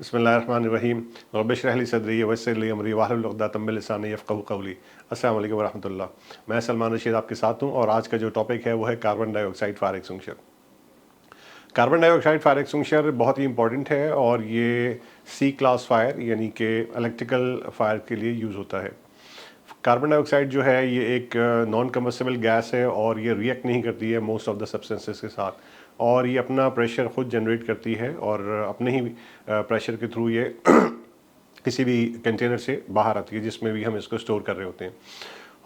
बिस्मिल्लाहिर्रहमानिर्रहीम रब्बि इश्रह ली सदरी वयस्सिर ली अमरी वाहलुल उक़दतम मिन लिसानी यफ़क़हू क़ौली। अस्सलामु अलैकुम वरहमतुल्लाह। मैं सलमान रशीद आपके साथ हूँ और आज का जो टॉपिक है वो है carbon dioxide fire extinguisher. Carbon dioxide fire extinguisher बहुत ही इंपॉर्टेंट है और ये सी क्लास फायर यानी कि इलेक्ट्रिकल फायर के लिए यूज़ होता है। कार्बन डाइऑक्साइड जो है ये एक नॉन कम्बस्टिबल गैस है और ये रिएक्ट नहीं करती है मोस्ट ऑफ द सब्सटेंसेस के साथ, और ये अपना प्रेशर खुद जनरेट करती है और अपने ही प्रेशर के थ्रू ये किसी भी कंटेनर से बाहर आती है जिसमें भी हम इसको स्टोर कर रहे होते हैं।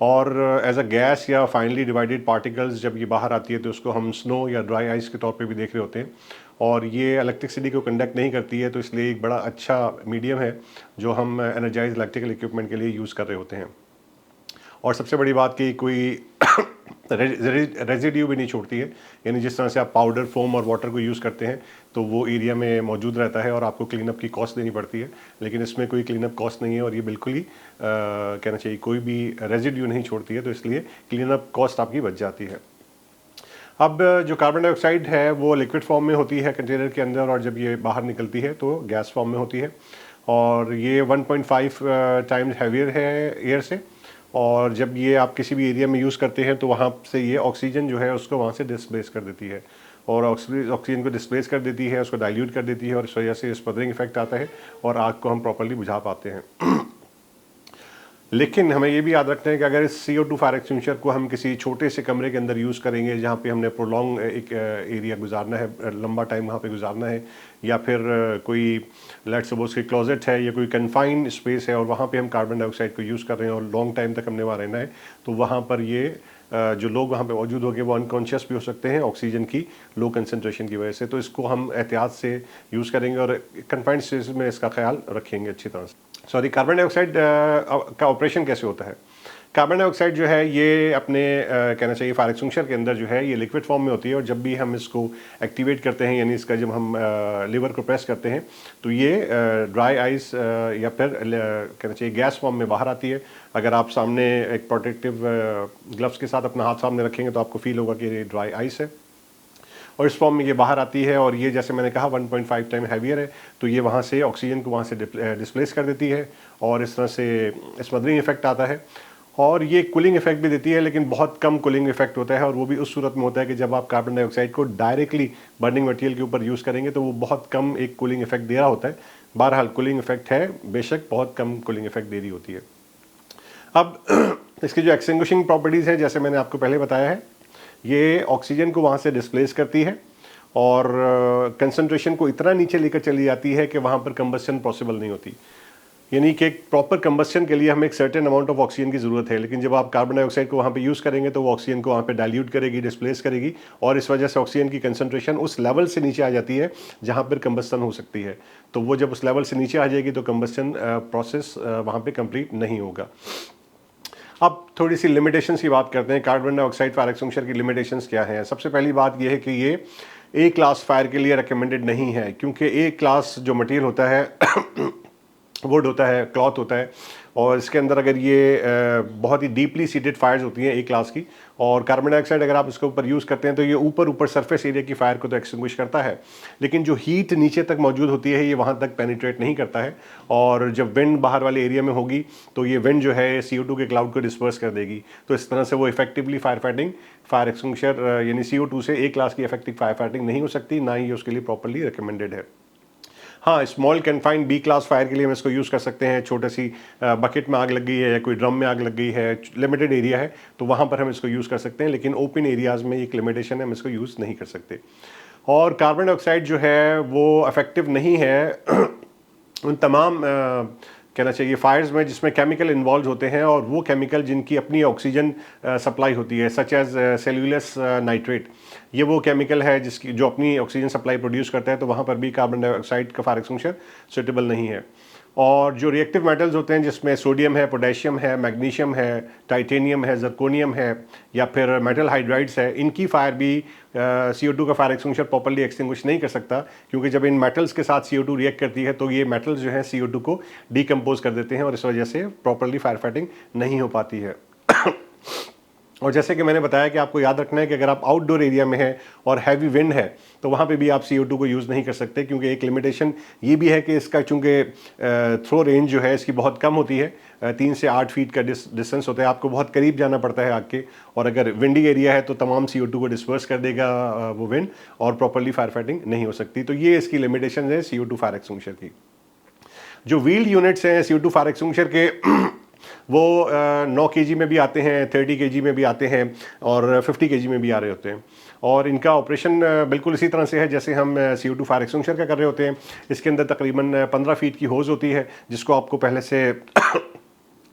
और एज अ गैस या फाइनली डिवाइडेड पार्टिकल्स जब ये बाहर आती है तो उसको हम स्नो या ड्राई आइस के तौर पे भी देख रहे होते हैं, और ये इलेक्ट्रिसिटी को कंडक्ट नहीं करती है, तो इसलिए एक बड़ा अच्छा मीडियम है जो हम एनर्जाइज इलेक्ट्रिकल इक्विपमेंट के लिए यूज़ कर रहे होते हैं। और सबसे बड़ी बात कि कोई रेजिड्यू भी नहीं छोड़ती है, यानी जिस तरह से आप पाउडर, फोम और वाटर को यूज़ करते हैं तो वो एरिया में मौजूद रहता है और आपको क्लीन अप की कॉस्ट देनी पड़ती है, लेकिन इसमें कोई क्लीन अप कॉस्ट नहीं है और ये बिल्कुल ही कहना चाहिए कोई भी रेजिड्यू नहीं छोड़ती है, तो इसलिए क्लीन अप कॉस्ट आपकी बच जाती है। अब जो कार्बन डाइऑक्साइड है वो लिक्विड फॉर्म में होती है कंटेनर के अंदर, और जब ये बाहर निकलती है तो गैस फॉर्म में होती है, और ये 1.5 टाइम्स हैवियर है एयर से। और जब ये आप किसी भी एरिया में यूज़ करते हैं तो वहाँ से ये ऑक्सीजन जो है उसको वहाँ से डिस्प्लेस कर देती है, और ऑक्सीजन को डिस्प्लेस कर देती है, उसको डाइल्यूट कर देती है, और इस वजह से स्पदरिंग इफेक्ट आता है और आग को हम प्रॉपर्ली बुझा पाते हैं। लेकिन हमें ये भी याद रखना है कि अगर इस CO2 फायर एक्सटिंग्विशर को हम किसी छोटे से कमरे के अंदर यूज़ करेंगे जहाँ पे हमने प्रोलॉन्ग एक एरिया गुजारना है, लंबा टाइम वहाँ पे गुजारना है, या फिर कोई लेट्स सपोज कि क्लोजेट है या कोई कन्फाइंड स्पेस है और वहाँ पे हम कार्बन डाइऑक्साइड को यूज़ कर रहे हैं और लॉन्ग टाइम तक हमने वहाँ रहना है, तो वहाँ पर ये जो लोग वहाँ पे मौजूद होंगे वो अनकॉन्शियस भी हो सकते हैं ऑक्सीजन की लो कंसनट्रेशन की वजह से। तो इसको हम एहतियात से यूज़ करेंगे और कन्फाइंड स्पेस में इसका ख्याल रखेंगे अच्छी तरह से। कार्बन डाइऑक्साइड का ऑपरेशन कैसे होता है? कार्बन डाइऑक्साइड जो है ये अपने कहना चाहिए फायर एक्सटिंग्विशर के अंदर जो है ये लिक्विड फॉर्म में होती है, और जब भी हम इसको एक्टिवेट करते हैं यानी इसका जब हम लीवर को प्रेस करते हैं तो ये ड्राई आइस या फिर कहना चाहिए गैस फॉर्म में बाहर आती है। अगर आप सामने एक प्रोटेक्टिव ग्लव्स के साथ अपना हाथ सामने रखेंगे तो आपको फील होगा कि ये ड्राई आइस है, और इस फॉर्म में ये बाहर आती है, और ये जैसे मैंने कहा 1.5 टाइम हैवियर है, तो ये वहाँ से ऑक्सीजन को वहाँ से डिस्प्लेस कर देती है और इस तरह से स्मदरिंग इफेक्ट आता है, और ये कूलिंग इफेक्ट भी देती है, लेकिन बहुत कम कूलिंग इफेक्ट होता है, और वो भी उस सूरत में होता है कि जब आप कार्बन डाइऑक्साइड को डायरेक्टली बर्निंग मटेरियल के ऊपर यूज़ करेंगे तो वो बहुत कम एक कूलिंग इफेक्ट दे रहा होता है। बहरहाल कूलिंग इफेक्ट है, बेशक बहुत कम कूलिंग इफेक्ट दे रही होती है। अब इसकी जो एक्सटिंग्विशिंग प्रॉपर्टीज़ हैं जैसे मैंने आपको पहले बताया है, ये ऑक्सीजन को वहाँ से डिस्प्लेस करती है और कंसंट्रेशन को इतना नीचे लेकर चली जाती है कि वहाँ पर कंबस्शन पॉसिबल नहीं होती, यानी कि एक प्रॉपर कंबस्शन के लिए हमें एक सर्टेन अमाउंट ऑफ ऑक्सीजन की ज़रूरत है, लेकिन जब आप कार्बन डाइऑक्साइड को वहाँ पे यूज़ करेंगे तो वो ऑक्सीजन को वहाँ पे डाइल्यूट करेगी, डिस्प्लेस करेगी, और इस वजह से ऑक्सीजन की कंसंट्रेशन उस लेवल से नीचे आ जाती है जहाँ पर कंबस्शन हो सकती है। तो वो जब उस लेवल से नीचे आ जाएगी तो कंबस्शन प्रोसेस वहाँ पर कंप्लीट नहीं होगा। अब थोड़ी सी लिमिटेशंस की बात करते हैं। कार्बन डाइऑक्साइड फायर एक्सटिंग्विशर की लिमिटेशंस क्या हैं? सबसे पहली बात यह है कि ये ए क्लास फायर के लिए रिकमेंडेड नहीं है, क्योंकि ए क्लास जो मटेरियल होता है वुड होता है, क्लॉथ होता है, और इसके अंदर अगर ये बहुत ही डीपली सीटेड फायर्स होती हैं ए क्लास की, और कार्बन डाइऑक्साइड अगर आप इसके ऊपर यूज़ करते हैं तो ये ऊपर सरफेस एरिया की फायर को तो एक्सटिंग्विश करता है, लेकिन जो हीट नीचे तक मौजूद होती है ये वहाँ तक पेनिट्रेट नहीं करता है, और जब विंड बाहर वाले एरिया में होगी तो ये विंड जो है CO2 के क्लाउड को डिस्पर्स कर देगी, तो इस तरह से वो इफेक्टिवली फायर एक्सटिंग्विशर यानी CO2 से ए क्लास की इफेक्टिव फायर फाइटिंग नहीं हो सकती, ना ही उसके लिए प्रॉपरली रिकमेंडेड है। हाँ, small confined B class fire के लिए हम इसको यूज़ कर सकते हैं। छोटी सी बकेट में आग लग गई है या कोई ड्रम में आग लग गई है, लिमिटेड एरिया है, तो वहाँ पर हम इसको यूज़ कर सकते हैं, लेकिन ओपन एरियाज़ में एक लिमिटेशन है, हम इसको यूज़ नहीं कर सकते। और कार्बन डाइऑक्साइड जो है वो इफेक्टिव नहीं है उन तमाम कहना चाहिए फायर्स में जिसमें केमिकल इन्वॉल्व होते हैं, और वो केमिकल जिनकी अपनी ऑक्सीजन सप्लाई होती है, सच एज सेल्यूलस नाइट्रेट, ये वो केमिकल है जिसकी जो अपनी ऑक्सीजन सप्लाई प्रोड्यूस करता है, तो वहाँ पर भी कार्बन डाइऑक्साइड का फायर एक्सटिंग्विशर सूटेबल नहीं है। और जो रिएक्टिव मेटल्स होते हैं जिसमें सोडियम है, पोटेशियम है, मैग्नीशियम है, टाइटेनियम है, जर्कोनियम है, या फिर मेटल हाइड्राइड्स है, इनकी फायर भी CO2 का फायर एक्सटिंग्विशर प्रॉपर्ली एक्सटिंग्विश नहीं कर सकता, क्योंकि जब इन मेटल्स के साथ CO2 रिएक्ट करती है तो ये मेटल्स जो है CO2 को डिकम्पोज कर देते हैं, और इस वजह से प्रॉपर्ली फायर फाइटिंग नहीं हो पाती है। और जैसे कि मैंने बताया कि आपको याद रखना है कि अगर आप आउटडोर एरिया में हैं और हैवी विंड है तो वहाँ पे भी आप CO2 को यूज़ नहीं कर सकते, क्योंकि एक लिमिटेशन ये भी है कि इसका चूँकि थ्रो रेंज जो है इसकी बहुत कम होती है, 3 से 8 फीट का डिस्टेंस होता है, आपको बहुत करीब जाना पड़ता है आग के, और अगर विंडी एरिया है तो तमाम CO2 को डिस्पर्स कर देगा वो विंड, और प्रॉपरली फायर फाइटिंग नहीं हो सकती। तो ये इसकी लिमिटेशन है CO2 फायर एक्सटिंग्विशर की। जो व्हील्ड यूनिट्स हैं CO2 फायर एक्सटिंग्विशर के वो 9 kg में भी आते हैं, 30 kg में भी आते हैं और 50 kg में भी आ रहे होते हैं, और इनका ऑपरेशन बिल्कुल इसी तरह से है जैसे हम CO2 फायर एक्सटिंग्विशर का कर रहे होते हैं। इसके अंदर तकरीबन 15 फीट की होज़ होती है जिसको आपको पहले से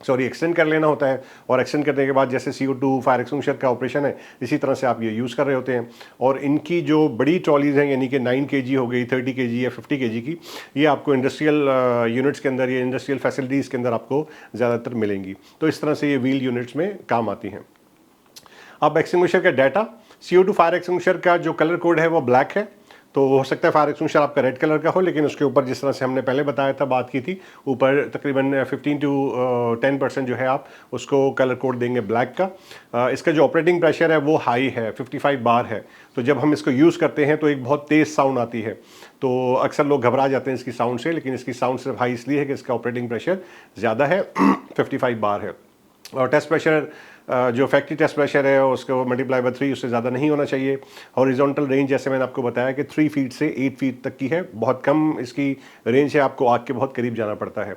एक्सटेंड कर लेना होता है, और एक्सटेंड करने के बाद जैसे CO2 फायर एक्सटिंग्विशर का ऑपरेशन है इसी तरह से आप ये यूज़ कर रहे होते हैं। और इनकी जो बड़ी ट्रॉलीज़ हैं यानी कि 9 kg हो गई, 30 kg या 50 kg की, ये आपको इंडस्ट्रियल यूनिट्स के अंदर या इंडस्ट्रियल फैसिलिटीज़ के अंदर आपको ज़्यादातर मिलेंगी। तो इस तरह से ये व्हील यूनिट्स में काम आती हैं। अब एक्सटिंग्विशर का डाटा, CO2 फायर एक्सटिंग्विशर का जो कलर कोड है वो ब्लैक है, तो हो सकता है फायर एक्सटिंग्विशर आपका रेड कलर का हो, लेकिन उसके ऊपर जिस तरह से हमने पहले बताया था, बात की थी, ऊपर तकरीबन 15 to 10% जो है आप उसको कलर कोड देंगे ब्लैक का। इसका जो ऑपरेटिंग प्रेशर है वो हाई है, 55 बार है, तो जब हम इसको यूज़ करते हैं तो एक बहुत तेज़ साउंड आती है, तो अक्सर लोग घबरा जाते हैं इसकी साउंड से, लेकिन इसकी साउंड सिर्फ हाई इसलिए है कि इसका ऑपरेटिंग प्रेशर ज़्यादा है 55 बार है। और टेस्ट प्रेशर जो फैक्ट्री टेस्ट प्रेशर है उसको मल्टीप्लाई बाय 3, उससे ज़्यादा नहीं होना चाहिए। हॉरिजॉन्टल रेंज जैसे मैंने आपको बताया कि 3 फीट से 8 फीट तक की है, बहुत कम इसकी रेंज है, आपको आग के बहुत करीब जाना पड़ता है।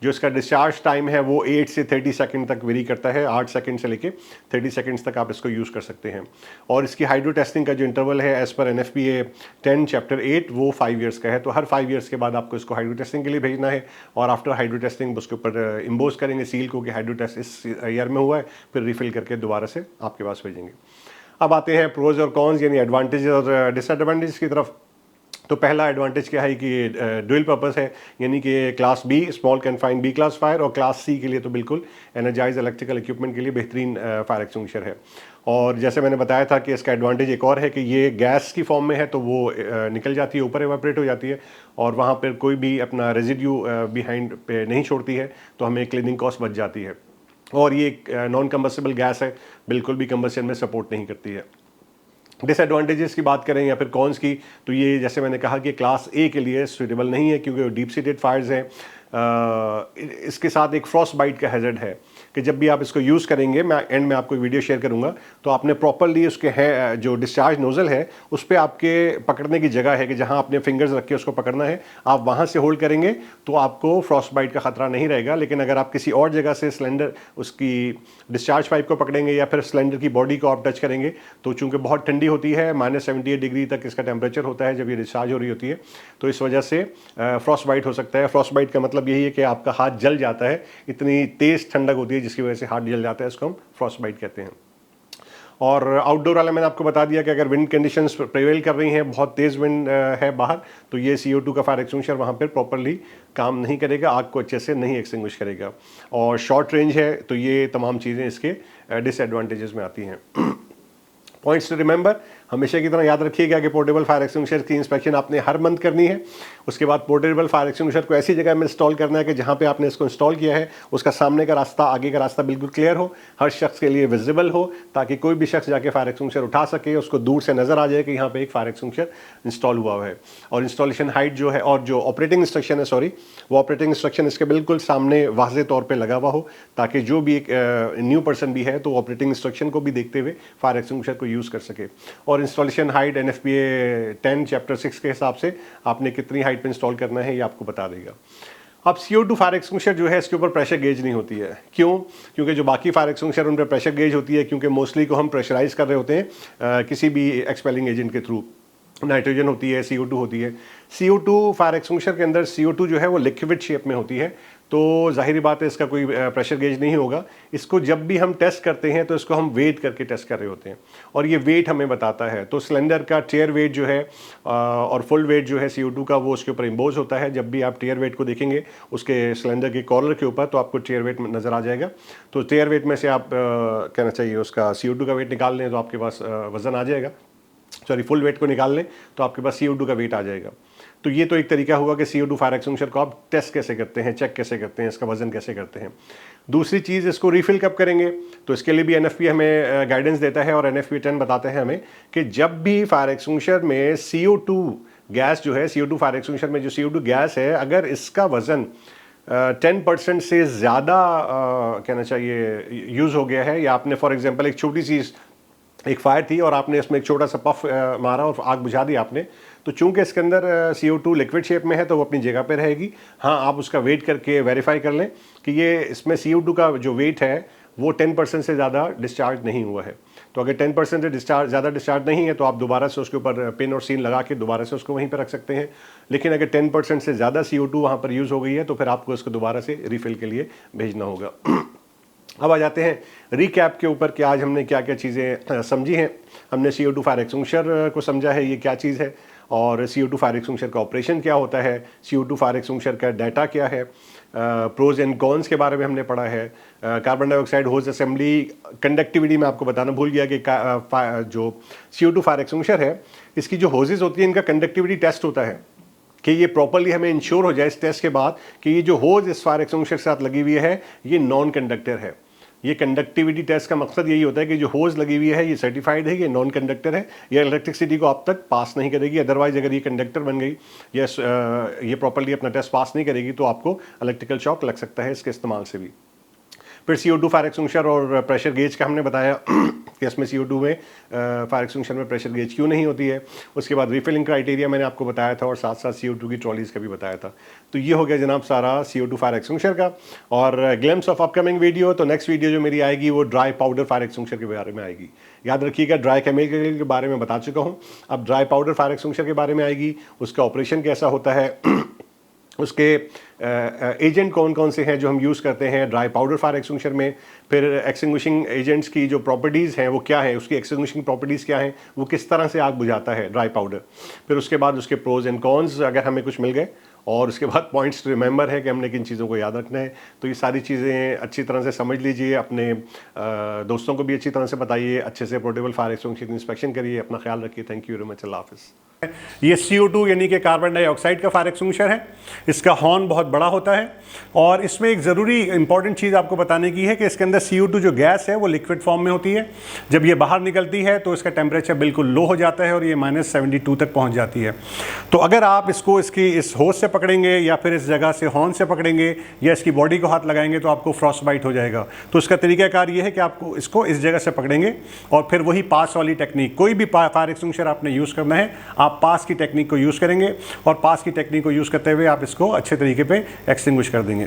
जो इसका डिस्चार्ज टाइम है वो 8 से 30 सेकंड तक वेरी करता है, 8 सेकंड से लेके 30 सेकंड्स तक आप इसको यूज़ कर सकते हैं। और इसकी हाइड्रो टेस्टिंग का जो इंटरवल है एज़ पर NFPA 10 चैप्टर 8 वो 5 ईयर्स का है, तो हर 5 ईयर्स के बाद आपको इसको हाइड्रो टेस्टिंग के लिए भेजना है, और आफ्टर हाइड्रो टेस्टिंग उसके ऊपर इम्बोज करेंगे सील को कि हाइड्रो टेस्ट इस ईयर में हुआ है, फिर रिफिल करके दोबारा से आपके पास भेजेंगे। अब आते हैं प्रोज और कॉन्स यानी एडवांटेज और डिसएडवांटेज की तरफ। तो पहला एडवांटेज क्या है कि ड्यूल पर्पस है, यानी कि class B small confine B class fire, और क्लास C के लिए तो बिल्कुल एनर्जाइज इलेक्ट्रिकल इक्विपमेंट के लिए बेहतरीन फायर एक्सटिंग्विशर है। और जैसे मैंने बताया था कि इसका एडवांटेज एक और है कि ये गैस की फॉर्म में है, तो वो निकल जाती है, ऊपर एवापोरेट हो जाती है, और वहाँ पर कोई भी अपना रेजिड्यू बिहाइंड पे नहीं छोड़ती है, तो हमें क्लीनिंग कॉस्ट बच जाती है। और ये एक नॉन कंबस्टिबल गैस है, बिल्कुल भी कंबस्शन में सपोर्ट नहीं करती है। डिसएडवांटेजेस की बात करें या फिर कॉन्स की, तो ये जैसे मैंने कहा कि क्लास A के लिए सूटेबल नहीं है, क्योंकि डीप सीटेड फायर्स हैं। इसके साथ एक फ्रॉस्ट बाइट का हैजर्ड है कि जब भी आप इसको यूज़ करेंगे, मैं एंड में आपको वीडियो शेयर करूंगा, तो आपने प्रॉपरली उसके है जो डिस्चार्ज नोजल है उस पर आपके पकड़ने की जगह है कि जहां आपने फिंगर्स रख के उसको पकड़ना है, आप वहां से होल्ड करेंगे तो आपको फ्रॉस्ट बाइट का खतरा नहीं रहेगा। लेकिन अगर आप किसी और जगह से सिलेंडर उसकी डिस्चार्ज पाइप को पकड़ेंगे या फिर सिलेंडर की बॉडी को आप टच करेंगे, तो चूंकि बहुत ठंडी होती है, -78 डिग्री तक इसका टेम्परेचर होता है जब ये डिस्चार्ज हो रही होती है, तो इस वजह से फ्रॉस्ट बाइट हो सकता है। फ्रॉस्ट बाइट का मतलब यही है कि आपका हाथ जल जाता है, इतनी तेज ठंडक होती है जिसकी वजह से हाथ जल जाता है, इसको हम फ्रॉस्ट बाइट कहते हैं। और आउटडोर वाला मैंने आपको बता दिया कि अगर विंड कंडीशंस प्रिवेल कर रही हैं, बहुत तेज़ विंड है बाहर, तो ये CO2 का फायर एक्सटिंग्विशर वहाँ पर प्रॉपरली काम नहीं करेगा, आग को अच्छे से नहीं एक्सटिंग्विश करेगा। और शॉर्ट रेंज है, तो ये तमाम चीज़ें इसके डिसएडवांटेजेस में आती हैं। पॉइंट्स टू रिमेंबर, हमेशा की तरह याद रखिएगा कि पोर्टेबल फायर एक्सटिंग्विशर की इंस्पेक्शन आपने हर मंथ करनी है। उसके बाद पोर्टेबल फायर एक्सटिंग्विशर को ऐसी जगह में इंस्टॉल करना है कि जहां पे आपने इसको इंस्टॉल किया है उसका सामने का रास्ता, आगे का रास्ता बिल्कुल क्लियर हो, हर शख्स के लिए विजिबल हो, ताकि कोई भी शख्स जाके फायर एक्सटिंग्विशर उठा सके, उसको दूर से नजर आ जाए कि यहाँ पे एक फायर एक्सटिंग्विशर इंस्टॉल हुआ है। और इंस्टॉलेशन हाइट जो है और जो ऑपरेटिंग इंस्ट्रक्शन है, सॉरी, वो ऑपरेटिंग इंस्ट्रक्शन इसके बिल्कुल सामने वाज़ेह तौर पर लगा हुआ हो, ताकि जो भी एक न्यू पर्सन भी है तो ऑपरेटिंग इंस्ट्रक्शन को भी देखते हुए फायर एक्सटिंग्विशर को यूज़ कर सके। और इंस्टॉलेशन हाइट NFPA 10 चैप्टर 6 के हिसाब से आपने कितनी हाइट पे इंस्टॉल करना है ये आपको बता देगा। अब CO2 फायर एक्सटिंग्विशर जो है इसके ऊपर प्रेशर गेज नहीं होती है। क्यों? क्योंकि जो बाकी फायर एक्सटिंग्विशर उन पर प्रेशर गेज होती है, क्योंकि मोस्टली को हम प्रेशराइज कर रहे होते हैं किसी भी एक्सपेलिंग एजेंट के थ्रू। नाइट्रोजन होती है, CO2 होती है। CO2 फायर एक्सटिंग्विशर के अंदर CO2 जो है वो लिक्विड शेप में होती है, तो जाहिर बात है इसका कोई प्रेशर गेज नहीं होगा। इसको जब भी हम टेस्ट करते हैं तो इसको हम वेट करके टेस्ट कर रहे होते हैं, और ये वेट हमें बताता है। तो सिलेंडर का टेयर वेट जो है और फुल वेट जो है CO2 का, वो उसके ऊपर इम्पोज होता है। जब भी आप टेयर वेट को देखेंगे उसके सिलेंडर के कॉलर के ऊपर, तो आपको टेयर वेट नज़र आ जाएगा। तो टेयर वेट में से आप कहना चाहिए उसका CO2 का वेट निकाल लें तो आपके पास वज़न आ जाएगा। सॉरी, फुल वेट को निकाल लें तो आपके पास CO2 का वेट आ जाएगा। तो ये तो एक तरीका हुआ कि CO2 फायर एक्सटिंग्विशर को आप टेस्ट कैसे करते हैं, चेक कैसे करते हैं, इसका वजन कैसे करते हैं। दूसरी चीज़, इसको रिफिल कब करेंगे, तो इसके लिए भी NFPA हमें गाइडेंस देता है और NFPA 10 बताते हैं हमें कि जब भी फायर एक्सटिंग्विशर में CO2 गैस जो है, CO2 फायर एक्सटिंग्विशर में जो CO2 गैस है, अगर इसका वजन 10% से ज़्यादा कहना चाहिए यूज़ हो गया है, या आपने फॉर एग्जांपल एक छोटी सी एक फायर थी और आपने इसमें एक छोटा सा पफ मारा और आग बुझा दी आपने, तो चूंकि इसके अंदर CO2 लिक्विड शेप में है तो वो अपनी जगह पे रहेगी। हाँ, आप उसका वेट करके वेरीफाई कर लें कि ये इसमें CO2 का जो वेट है वो 10% से ज़्यादा डिस्चार्ज नहीं हुआ है। तो अगर 10% से ज़्यादा डिस्चार्ज नहीं है तो आप दोबारा से उसके ऊपर पिन और सीन लगा के दोबारा से उसको वहीं पर रख सकते हैं। लेकिन अगर 10% से ज़्यादा CO2 वहाँ पर यूज़ हो गई है तो फिर आपको उसको दोबारा से रिफ़िल के लिए भेजना होगा। अब आ जाते हैं रीकैप के ऊपर कि आज हमने क्या क्या चीज़ें समझी हैं। हमने CO2 फायर एक्सटिंग्विशर को समझा है, ये क्या चीज़ है, और CO2 फायर एक्सटिंग्विशर का ऑपरेशन क्या होता है, CO2 फायर एक्सटिंग्विशर का डाटा क्या है, प्रोज एंड कॉन्स के बारे में हमने पढ़ा है। कार्बन डाइऑक्साइड होज असेंबली कंडक्टिविटी में आपको बताना भूल गया कि जो CO2 फायर एक्सटिंग्विशर है, इसकी जो होजेस होती है इनका कंडक्टिविटी टेस्ट होता है कि ये प्रॉपरली हमें इंश्योर हो जाए इस टेस्ट के बाद कि ये जो होज इस फायर एक्सटिंग्विशर के साथ लगी हुई है ये नॉन कंडक्टर है। ये कंडक्टिविटी टेस्ट का मकसद यही होता है कि जो होज लगी हुई है ये सर्टिफाइड है, ये नॉन कंडक्टर है, ये इलेक्ट्रिसिटी को आप तक पास नहीं करेगी। अदरवाइज अगर ये कंडक्टर बन गई या ये प्रॉपरली अपना टेस्ट पास नहीं करेगी तो आपको इलेक्ट्रिकल शॉक लग सकता है इसके इस्तेमाल से भी। फिर CO2 फायर एक्सटिंग्विशर और प्रेशर गेज का हमने बताया कि इसमें CO2 में फायर एक्सटिंग्विशर में प्रेशर गेज क्यों नहीं होती है। उसके बाद रिफिलिंग क्राइटेरिया मैंने आपको बताया था और साथ साथ CO2 की ट्रॉलीज़ का भी बताया था। तो ये हो गया जनाब सारा CO2 फायर एक्सटिंग्विशर का। और ग्लिम्स ऑफ अपकमिंग वीडियो, तो नेक्स्ट वीडियो जो मेरी आएगी वो ड्राई पाउडर फायर एक्सटिंग्विशर के बारे में आएगी। याद रखिएगा, ड्राई केमिकल के बारे में बता चुका हूँ, अब ड्राई पाउडर फायर एक्सटिंग्विशर के बारे में आएगी, उसका ऑपरेशन कैसा होता है, उसके एजेंट कौन कौन से हैं जो हम यूज़ करते हैं ड्राई पाउडर फायर एक्सटिंग्विशर में, फिर एक्सटिंग्विशिंग एजेंट्स की जो प्रॉपर्टीज़ हैं वो क्या है, उसकी एक्सटिंग्विशिंग प्रॉपर्टीज़ क्या हैं, वो किस तरह से आग बुझाता है ड्राई पाउडर, फिर उसके बाद उसके प्रोज एंड कॉन्स अगर हमें कुछ मिल गए, और उसके बाद पॉइंट्स रिमेंबर है कि हमने किन चीज़ों को याद रखना है। तो ये सारी चीज़ें अच्छी तरह से समझ लीजिए, अपने दोस्तों को भी अच्छी तरह से बताइए, अच्छे से पोर्टेबल फायर एक्सटिंग्विशर की इंस्पेक्शन करिए, अपना ख्याल रखिए। थैंक यू वेरी मच, अल्लाह हाफ़िज़। ये CO2 यानी कि कार्बन डाइऑक्साइड का फायर एक्सटिंग्विशर है। इसका हॉर्न बहुत बड़ा होता है और इसमें एक ज़रूरी इंपॉर्टेंट चीज़ आपको बताने की है कि इसके अंदर CO2 जो गैस है वो लिक्विड फॉर्म में होती है। जब ये बाहर निकलती है तो इसका टेम्परेचर बिल्कुल लो हो जाता है और ये -72 तक पहुंच जाती है। तो अगर आप इसको इसकी इस होज से पकड़ेंगे या फिर इस जगह से हॉर्न से पकड़ेंगे या इसकी बॉडी को हाथ लगाएंगे तो आपको फ्रॉस्ट बाइट हो जाएगा। तो इसका तरीकाकार ये है कि आपको इसको इस जगह से पकड़ेंगे और फिर वही पास वाली टेक्निक, कोई भी फायर एक्सटिंग्विशर आपने यूज़ करना है, आप पास की टेक्निक को यूज़ करेंगे और पास की टेक्निक को यूज़ करते हुए आप इसको अच्छे तरीके पे एक्सटिंग्विश कर देंगे।